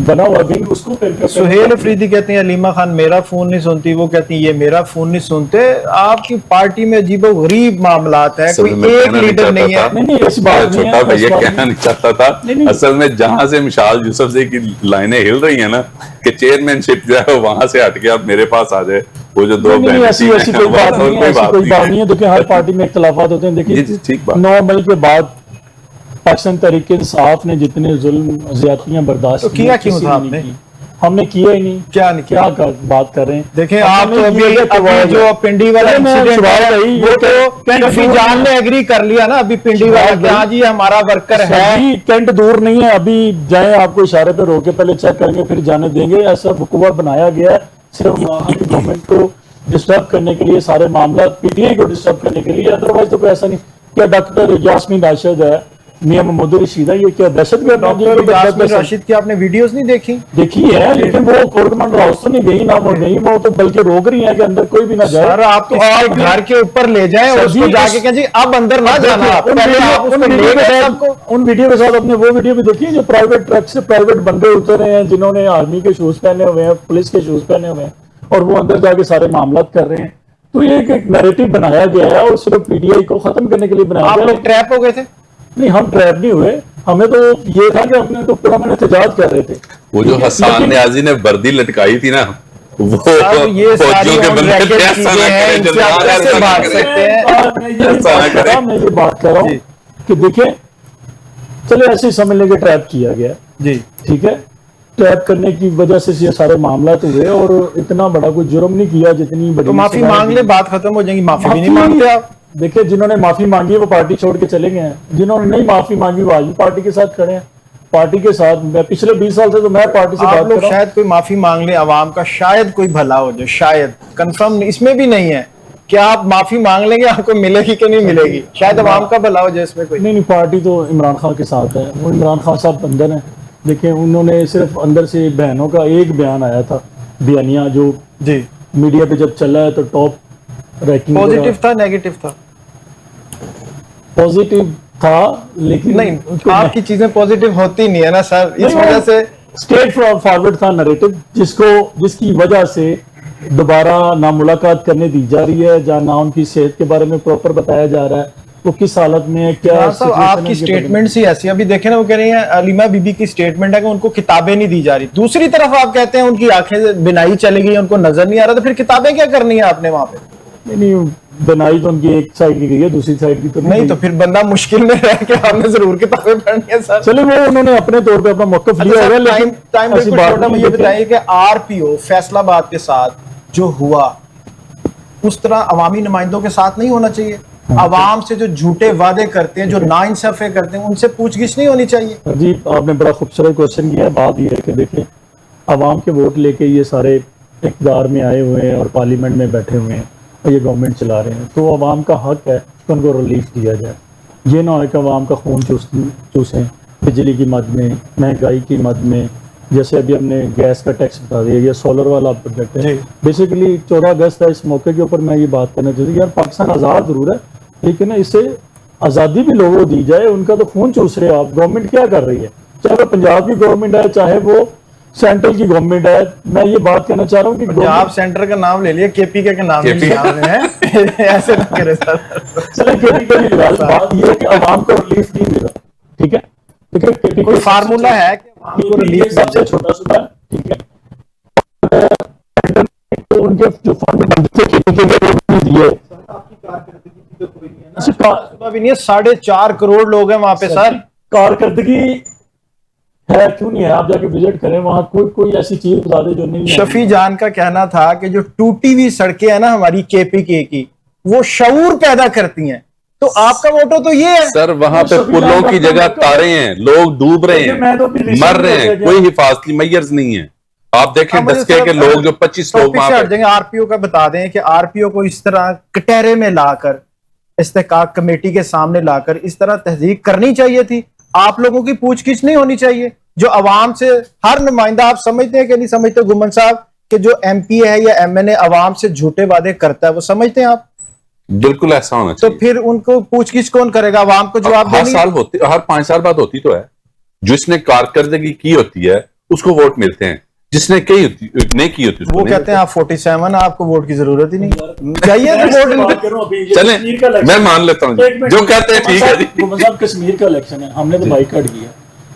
बना हुआ विंग उसको सुहेल अफरीदी कहती हैं अलीमा खान मेरा फोन नहीं सुनती, वो कहती हैं ये मेरा फोन नहीं सुनते। आपकी पार्टी में अजीबो गरीब मामलात है, कोई एक लीडर नहीं है। नहीं ऐसी बात नहीं है, भैया कहना नहीं चाहता था। असल में जहां से मिशाल यूसुफ से की लाइनें हिल रही है ना कि चेयरमैनशिप जो है वहां से हट के आप मेरे पास आ जाए, वो जो दो ऐसी कोई बात नहीं है। देखिए हर पार्टी में इख्तलाफात होते हैं। देखिए 9 मई के बाद पाकिस्तान तहरीक इंसाफ ने जितने जुल्म ज्यादतियां बर्दाश्त तो किया क्यों था आपने? हमने किया ही नहीं। क्या नहीं किया? बात कर रहे हैं? देखिए आप तो अभी जो पिंडी वाला इंसिडेंट है वो तो शफी जान ने एग्री कर लिया ना, अभी पिंडी वाला क्या जी हमारा वर्कर है, कैंट दूर नहीं है, अभी जाए आपको इशारे पे रोके पहले चेक करेंगे फिर जाने देंगे। ऐसा हुकूमत बनाया गया है सिर्फ गवर्नमेंट को डिस्टर्ब करने के लिए, सारे मामला पीटीआई को डिस्टर्ब करने के लिए, अदरवाइज तो कोई ऐसा नहीं। क्या डॉक्टर यास्मीन राशिद है, मियां मोहम्मद रशीद है, ये क्या दहशतगर्द? डॉक्टर यास्मीन राशिद की आपने वीडियोस नहीं देखी? देखी है, लेकिन वो कोर्ट कमांडर हाउस तो नहीं गई ना, वो नहीं, वो तो बल्कि रोक रही है कि अंदर कोई भी ना जाए। सर आप तो आप घर के ऊपर ले जाएं और उसको जाके कहें जी अब अंदर ना जाना, पहले आप उसको ले गए सबको। उन वीडियो के साथ अपने वो वीडियो भी देखिए जो प्राइवेट ट्रक से प्राइवेट बंदे उतरे हैं जिन्होंने आर्मी के शूज पहने हुए हैं, पुलिस के शूज पहने हुए हैं, और वो अंदर जाके सारे मामला कर रहे हैं। तो ये एक नैरेटिव बनाया गया है और सिर्फ पीटीआई को खत्म करने के लिए बनाया गया। आप लोग ट्रैप हो गए थे? नहीं हम ट्रैप नहीं हुए, हमें तो ये था कि अपने तो पूरा मैंने एहतजाज कर रहे थे। वो जो हसन न्याजी ने वर्दी लटकाई थी ना, वो ये सारी चीजें हैं, इनसे आप कैसे बात सकते हैं? मैं ये बात कर रहा हूँ कि देखिए चले ऐसे समझ लेंगे ट्रैप किया गया जी, ठीक है। ट्रैप करने की वजह से ये सारे मामला हुए और इतना बड़ा कोई जुर्म नहीं किया जितनी बड़ी। तो माफी मांग ले, बात खत्म हो जाएगी। माफी भी नहीं मांगते आप। देखिए जिन्होंने माफी मांगी है वो पार्टी छोड़ के चले गए हैं, जिन्होंने नहीं माफी मांगी वो आज भी पार्टी के साथ खड़े हैं। पार्टी के साथ मैं पिछले 20 साल से तो मैं पार्टी से बात कर रहा हूं। शायद कोई माफी मांग ले आवाम का, शायद कोई भला हो जाए, शायद कंफर्म इसमें भी नहीं है कि आप माफी मांग लेंगे आपको मिलेगी कि नहीं मिलेगी, शायद आवाम का भला हो जाए इसमें कोई नहीं। पार्टी तो इमरान खान के साथ है, वो इमरान खान साहब अंदर है। देखिए उन्होंने सिर्फ अंदर से बहनों का एक बयान आया था, बयानिया जो जी मीडिया पे जब चला है तो टॉप रैंकिंग पॉजिटिव था नेगेटिव था? पॉजिटिव था, लेकिन नहीं आपकी चीजें पॉजिटिव होती नहीं है ना सर, इस वजह से स्ट्रेट फॉरवर्ड था नैरेटिव, जिसकी वजह से दोबारा ना मुलाकात करने दी जा रही है, जहाँ ना उनकी सेहत के बारे में प्रॉपर बताया जा रहा है वो किस हालत में है, क्या आपकी स्टेटमेंट्स ही ऐसी। अभी देखे ना वो कह रही है अलीमा बीबी की स्टेटमेंट है कि उनको किताबें नहीं दी जा रही, दूसरी तरफ आप कहते हैं उनकी आंखें बिनाई चली गई, उनको नजर नहीं आ रहा, तो फिर किताबें क्या करनी है आपने वहां पे? नहीं बनाई तो उनकी एक साइड की गई है, दूसरी साइड की तो नहीं। तो फिर बंदा मुश्किल में रह के आपने जरूर किताबें पढ़नी है सर। चलो वो उन्होंने अपने तौर पे अपना मौक़िफ़ लिया है। लेकिन टाइम छोटा मुझे बताइए कि आरपीओ फैसलाबाद के साथ जो हुआ उस तरह अवामी नुमाइंदों के साथ नहीं होना चाहिए? अवाम से जो झूठे वादे करते हैं, जो नाइंसाफी करते हैं, उनसे पूछगिछ नहीं होनी चाहिए? जी आपने बड़ा खूबसूरत क्वेश्चन किया। बात यह है कि देखिए अवाम के वोट लेके ये सारे इक़्तिदार में आए हुए हैं और पार्लियामेंट में बैठे हुए हैं और ये गवर्नमेंट चला रहे हैं, तो अवाम का हक है कि उनको रिलीफ दिया जाए। ये ना हो कि अवाम का खून चूसें बिजली की मद में, महंगाई की मद में। जैसे अभी हमने गैस का टैक्स बता दिया, ये सोलर वाला प्रोजेक्ट है। बेसिकली 14 अगस्त है, इस मौके के ऊपर मैं ये बात करना चाहती हूँ यार पाकिस्तान आज़ाद जरूर है, लेकिन इससे आज़ादी भी लोगों को दी जाए। उनका तो खून चूस रहे हो आप। गवर्नमेंट क्या कर रही है, चाहे वो पंजाब की गवर्नमेंट है चाहे वो सेंट्रल की गवर्नमेंट है। मैं ये बात कहना चाह रहा हूँ कि पंजाब सेंटर का नाम ले लिया, केपीके का नाम नहीं ऐसे ना करे सर। चलो केपीके की बात ये है कि अवाम को रिलीफ नहीं मिला, ठीक है। देखिए कोई फार्मूला है कि अवाम को रिलीफ सबसे छोटा सूबा, ठीक है। तो उनके जो फंड बनते थे दिए भी नहीं है, 4.5 करोड़ लोग हैं वहां पे सर। कारकर्दगी है क्यों नहीं है, आप जाके विजिट करें वहां, कोई ऐसी चीज बता दे जो नहीं है। शफी जान का कहना था कि जो टूटी हुई सड़कें हैं ना हमारी केपीके की, वो शऊर पैदा करती हैं तो आपका मोटो तो ये है। सर वहां पे पुलों की जगह तारे हैं, लोग डूब रहे हैं, मर रहे हैं, कोई हिफाजती मैयर्स नहीं है। आप देखें डस्के के लोग जो 25 लोग वहां पे। आरपीओ का बता दें कि आरपीओ को इस तरह कटहरे में लाकर इस्तेकाक कमेटी के सामने लाकर इस तरह तहजीक करनी चाहिए थी। आप लोगों की पूछगिछ नहीं होनी चाहिए। जो अवाम से हर नुमाइंदा, आप समझते हैं कि नहीं समझते गुमन साहब, कि जो एमपी है या एमएनए अवाम से झूठे वादे करता है, वो समझते हैं आप? बिल्कुल ऐसा होना तो चाहिए। फिर उनको पूछगिछ कौन करेगा? अवाम को जवाब हर देनी साल होती, हर 5 साल बाद होती तो है। जिसने कारकर्दगी की होती है उसको वोट मिलते हैं, जिसने नहीं की होती वो कहते हैं आप 47, आपको वोट की जरूरत ही नहीं चाहिए तो वोट। चले मैं मान लेता हूँ जो कहते हैं ठीक है जी। कश्मीर का इलेक्शन है, हमने तो बाइकाट किया।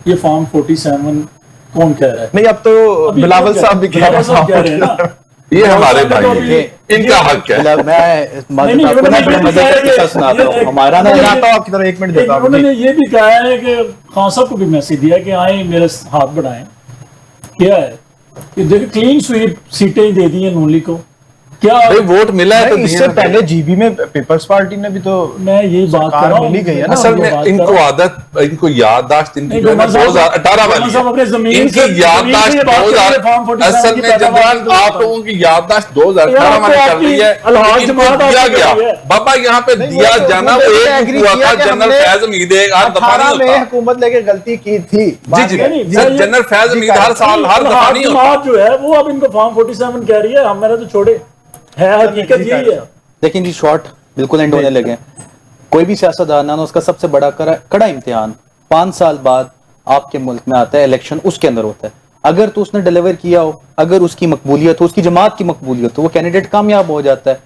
ये फॉर्म 47 कौन कह रहा है? नहीं, अब तो बिलावल साहब भी कह रहे हैं ना, ये हमारे भाई हैं, इनका हक है। मैं सुनाता हूँ हमारा ना आपकी तरफ 1 मिनट देता हूँ। उन्होंने ये भी कहा है कि खान साहब को भी मैसेज दिया कि आए मेरे हाथ बढ़ाएं। क्या है कि देखो क्लीन स्वीप सीटें ही दे दी हैं नून लीग को। क्या वोट मिला है? तो इससे पहले जीबी में पीपल्स पार्टी ने भी तो मैं ये बात कर रहा हूँ, मिली गई है ना। असल में इनको आदत, इनको याददाश्त इनकी 2018 वाली है। इनकी याददाश्त 2000, असल में जब आप लोगों की याददाश्त 2018 वाली कर रही है, इनको दिया गया बाबा यहाँ पे दिया जाना, वो एक हुआ था जनरल फैज हमीद, हर दफा नहीं होता। हुकूमत लेके गलती की थी। जी जी, जनरल फैज हमीद हर साल हर दफा नहीं होता जो है वो अब इनको फॉर्म 47 कह रही है, हमारा तो छोड़े है, हकीकत यही है। लेकिन जी शॉर्ट बिल्कुल एंड होने लगे। कोई भी सियासतदान है ना, उसका सबसे बड़ा कड़ा इम्तिहान 5 साल बाद आपके मुल्क में आता है इलेक्शन, उसके अंदर होता है। अगर तो उसने डिलीवर किया हो, अगर उसकी मकबूलियत हो, उसकी जमात की मकबूलियत हो, वो कैंडिडेट कामयाब हो जाता है।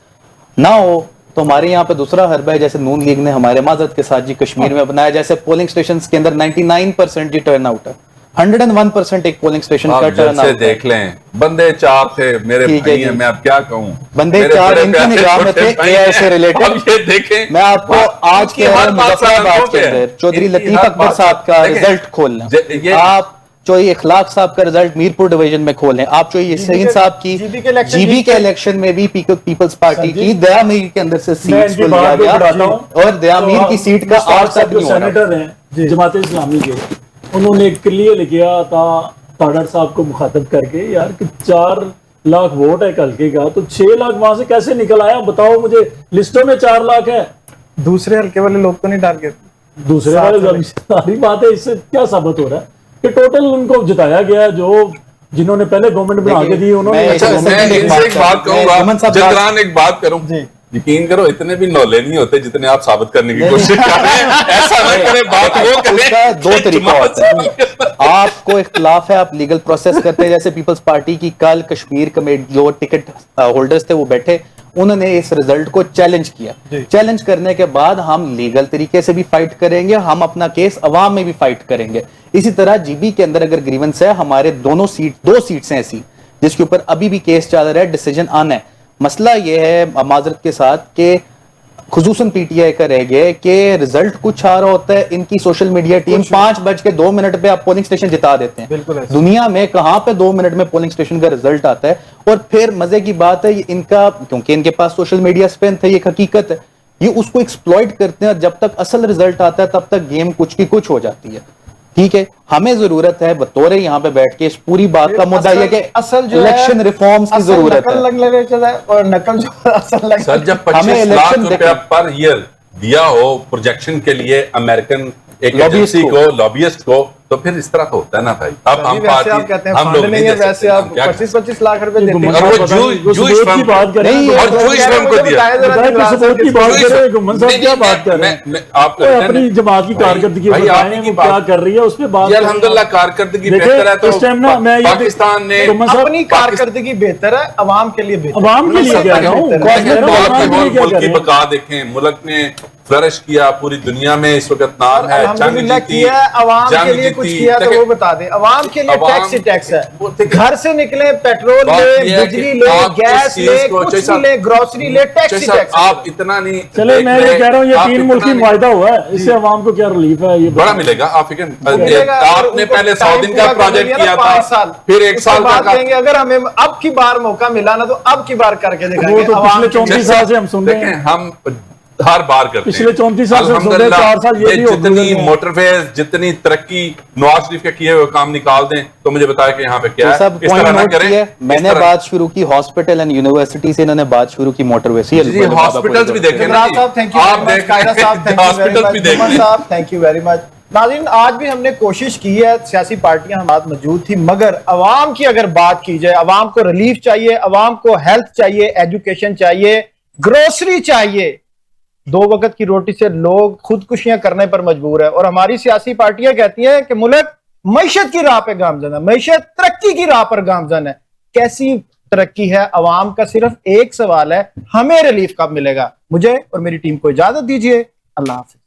ना हो तो हमारे यहाँ पे दूसरा हरबा है, जैसे नून लीग ने हमारे माजरत के साथ जी कश्मीर में अपनाया, जैसे पोलिंग स्टेशन के अंदर 99% जी टर्न आउट है, 101% एक पोलिंग स्टेशन का टर्न आउट। देख लें, बंदे 4 थे मेरे भाई हैं, मैं अब क्या कहूं, बंदे 4 इनकी निगाह में थे एआई से रिलेटेड। अब ये देखें, मैं आपको आज के मुजफ्फराबाद के अंदर चौधरी लतीफ अकबर साहब का रिजल्ट खोल लें, आप चोई इखलाक साहब का रिजल्ट मीरपुर डिवीजन में खोलें, आप चोई सईद साहब की जीबी के इलेक्शन में भी पीपल्स पार्टी की दया मीर के अंदर से सीट लिया गया, और दया मीर की सीट का आज तक नहीं हो रहा। सेनेटर हैं जमात इस्लामी के, उन्होंने क्लियर किया था ताड़र साहब को मुखातब करके, यार कि 4 लाख वोट है हल्के का, तो 6 लाख वहां से कैसे निकल आया बताओ मुझे। लिस्टों में 4 लाख है, दूसरे हल्के वाले लोग तो नहीं डाल के दूसरे वाले, सारी बात है। इससे क्या साबित हो रहा है कि टोटल उनको जिताया गया, जो जिन्होंने पहले गवर्नमेंट बना के दी उन्होंने। एक बात कहूंगा जदरान, एक बात करूं, यकीन करो इतने भी नौले नहीं होते जितने आप साबित करने की कोशिश कर रहे हैं। ऐसा ना करें, बात वो करें। 2 तरीका होता है, आपको इख्तिलाफ है, आप लीगल प्रोसेस करते हैं। जैसे पीपल्स पार्टी की कल कश्मीर कमेटी जो टिकट होल्डर्स थे वो बैठे, उन्होंने इस रिजल्ट को चैलेंज किया। चैलेंज करने के बाद हम लीगल तरीके से भी फाइट करेंगे, हम अपना केस अवाम में भी फाइट करेंगे। इसी तरह जीबी के अंदर अगर ग्रीवेंस है, हमारे 2 सीट्स हैं ऐसी जिसके ऊपर अभी भी केस चल रहा है, डिसीजन आना है। मसला यह है माजरत के साथ कि खुसूसन पीटीआई का रह गया कि रिजल्ट कुछ आ रहा होता है, इनकी सोशल मीडिया टीम 5:02 पे आप पोलिंग स्टेशन जिता देते हैं। दुनिया में कहां पे 2 मिनट में पोलिंग स्टेशन का रिजल्ट आता है। और फिर मजे की बात है इनका, क्योंकि इनके पास सोशल मीडिया स्ट्रेंथ है, ये हकीकत है, ये उसको एक्सप्लॉइट करते हैं और जब तक असल रिजल्ट आता है तब तक गेम कुछ की कुछ हो जाती है। ठीक है, हमें जरूरत है बतौर यहाँ पे बैठ के इस पूरी बात का मुद्दा यह कि असल जो इलेक्शन रिफॉर्म्स की जरूरत है। और नकल जो असल सर, जब 25 लाख रुपया पर ईयर दिया हो प्रोजेक्शन के लिए अमेरिकन एक एजेंसी को, लॉबियस्ट को, तो फिर इस तरह तो होता है ना भाई। अब हम पार्टी, हम लोग नहीं, वैसे आप 25-25 लाख रुपए देते हैं, और वो जूइश फर्म को दिया, और जूइश फर्म को दिया। आप अपनी जमात की कारकर्दगी क्या कर रही है उस पर बात। अल्हम्दुलिल्लाह कारकर्दगी बेहतर है, तो इस टाइम ना मैं पाकिस्तान ने अपनी कारकर्दगी बेहतर है, अवाम के लिए बेहतर, अवाम के लिए कह रहा हूँ। मुल्क की बका देखें, मुल्क ने फ्लरिश किया, पूरी दुनिया में इस वक्त नाम है, जंग जीती, अवाम के लिए कुछ किया तो वो बता दें। अवाम के लिए टैक्स ही टैक्स है, घर से निकले पेट्रोल ले, बिजली ले, गैस ले, कुछ भी ले, ग्रोसरी ले, टैक्स ही टैक्स। आप इतना नहीं, चले मैं ये कह रहा हूँ, ये 3 मुल्की मुआहिदा हुआ है, इससे अवाम को क्या रिलीफ है? ये बड़ा मिलेगा। आपने पहले 100 दिन का प्रोजेक्ट किया था, फिर 1 साल का देंगे। अगर हमें अब की बार मौका मिला ना तो अब की बार करके दिखाएंगे। पिछले 34 साल से हम सुन रहे हैं। हम हर बार करते पिछले 34 साल से अल्हम्दुलिल्लाह, 4 साल ये भी हो जितनी गए हैं। मोटरवेज, जितनी तरक्की नवाज शरीफ के किए हुए काम निकाल दें तो मुझे बताया कि यहाँ पे क्या है, सब इस तरह ना नोट करें। किया। इस मैंने तरह- बात शुरू की हॉस्पिटल एंड यूनिवर्सिटी से, इन्होंने बात शुरू की मोटरवे से। जी, हॉस्पिटल्स भी देखें ना इमरान जी। साहब थैंक यू आप वेरी मच, देखें, कायरा साहब thank you very hospitals much, भी देख उमर लें। साहब थैंक यू वेरी मच। नाज़रीन, आज भी हमने कोशिश की है, सियासी पार्टियां हमारे मौजूद थी, मगर अवाम की अगर बात की जाए, अवाम को रिलीफ चाहिए, अवाम को हेल्थ चाहिए, एजुकेशन चाहिए, ग्रोसरी चाहिए। 2 वक्त की रोटी से लोग खुदकुशियां करने पर मजबूर है, और हमारी सियासी पार्टियां कहती हैं कि मुल्क मईशत की राह पे गामजन है, मईशत तरक्की की राह पर गामजन है। कैसी तरक्की है? अवाम का सिर्फ एक सवाल है, हमें रिलीफ कब मिलेगा? मुझे और मेरी टीम को इजाजत दीजिए। अल्लाह हाफिज।